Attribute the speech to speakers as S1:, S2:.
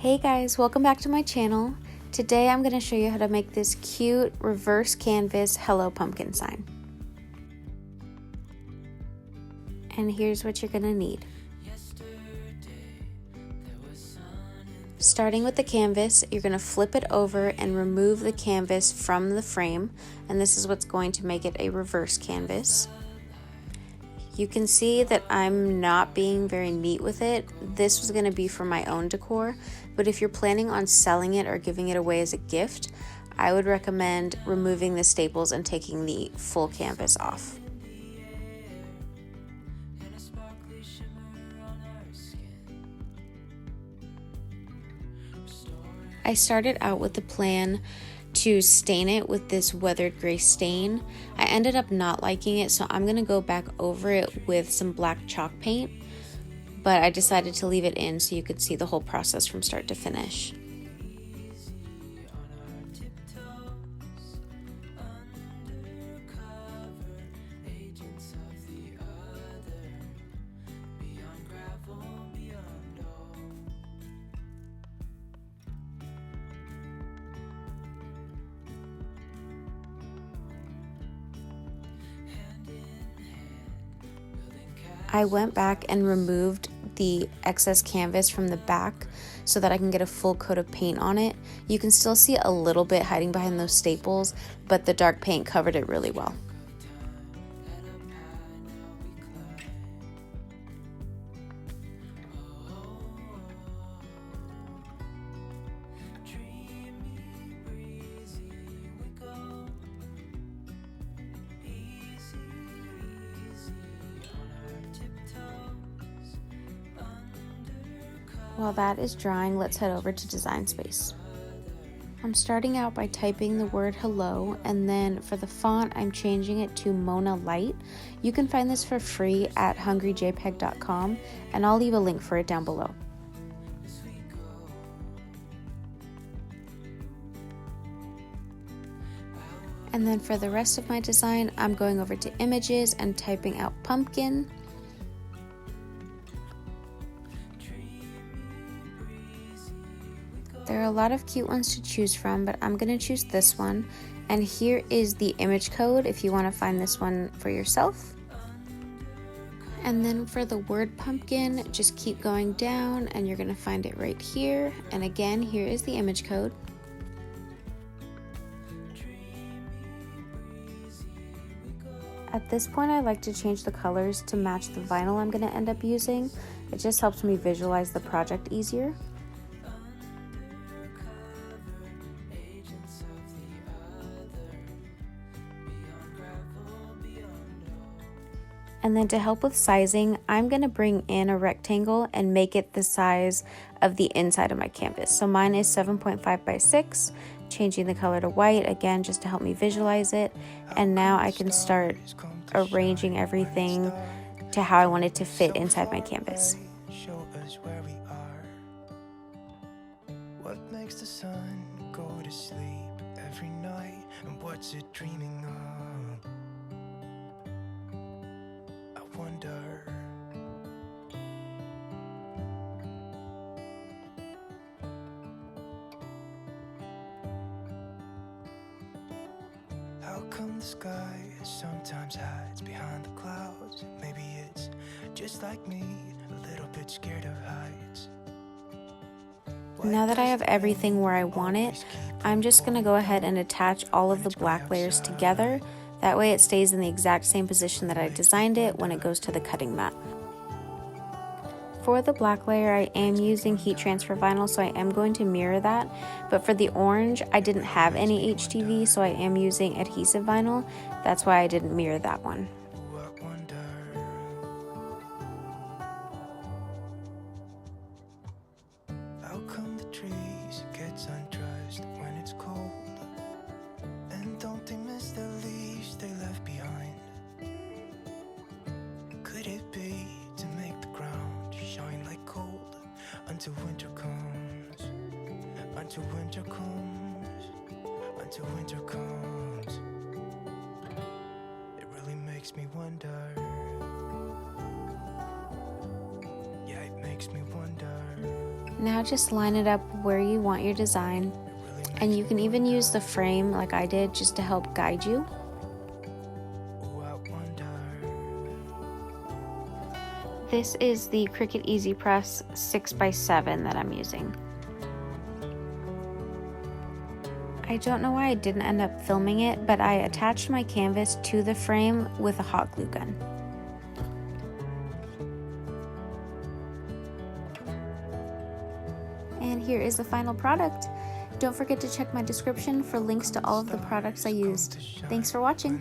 S1: Hey guys, welcome back to my channel. Today I'm going to show you how to make this cute reverse canvas Hello Pumpkin sign. And here's what you're going to need. Starting with the canvas, you're going to flip it over and remove the canvas from the frame, and this is what's going to make it a reverse canvas. You can see that I'm not being very neat with it. This was going to be for my own decor, but if you're planning on selling it or giving it away as a gift, I would recommend removing the staples and taking the full canvas off. I started out with the plan to stain it with this weathered gray stain. I ended up not liking it, so I'm gonna go back over it with some black chalk paint, but I decided to leave it in so you could see the whole process from start to finish. I went back and removed the excess canvas from the back so that I can get a full coat of paint on it. You can still see a little bit hiding behind those staples, but the dark paint covered it really well. While that is drying, let's head over to Design Space. I'm starting out by typing the word hello, and then for the font, I'm changing it to Mona Light. You can find this for free at hungryjpeg.com, and I'll leave a link for it down below. And then for the rest of my design, I'm going over to images and typing out pumpkin. There are a lot of cute ones to choose from, but I'm going to choose this one. And here is the image code if you want to find this one for yourself. And then for the word pumpkin, just keep going down and you're going to find it right here. And again, here is the image code. At this point, I like to change the colors to match the vinyl I'm going to end up using. It just helps me visualize the project easier. And then to help with sizing, I'm going to bring in a rectangle and make it the size of the inside of my canvas. So mine is 7.5 by 6, changing the color to white, again, just to help me visualize it. And now I can start arranging everything to how I want it to fit inside my canvas. What makes the sun go to sleep every night, and what's it dreaming of? Wonder. How come the sky sometimes hides behind the clouds? Maybe it's just like me, a little bit scared of heights. Now that I have everything where I want it, I'm just going to go ahead and attach all of the black layers together. That way it stays in the exact same position that I designed it when it goes to the cutting mat. For the black layer, I am using heat transfer vinyl, so I am going to mirror that. But for the orange, I didn't have any HTV, so I am using adhesive vinyl. That's why I didn't mirror that one. How come the trees gets undressed when it's cold? And don't they miss the leaves they left behind? Could it be to make the ground shine like gold until winter comes? Until winter comes, until winter comes. It really makes me wonder. Yeah, it makes me wonder. Now just line it up where you want your design, and you can even use the frame like I did just to help guide you. This is the Cricut Easy Press 6x7 that I'm using. I don't know why I didn't end up filming it, but I attached my canvas to the frame with a hot glue gun. And here is the final product. Don't forget to check my description for links to all of the products I used. Thanks for watching.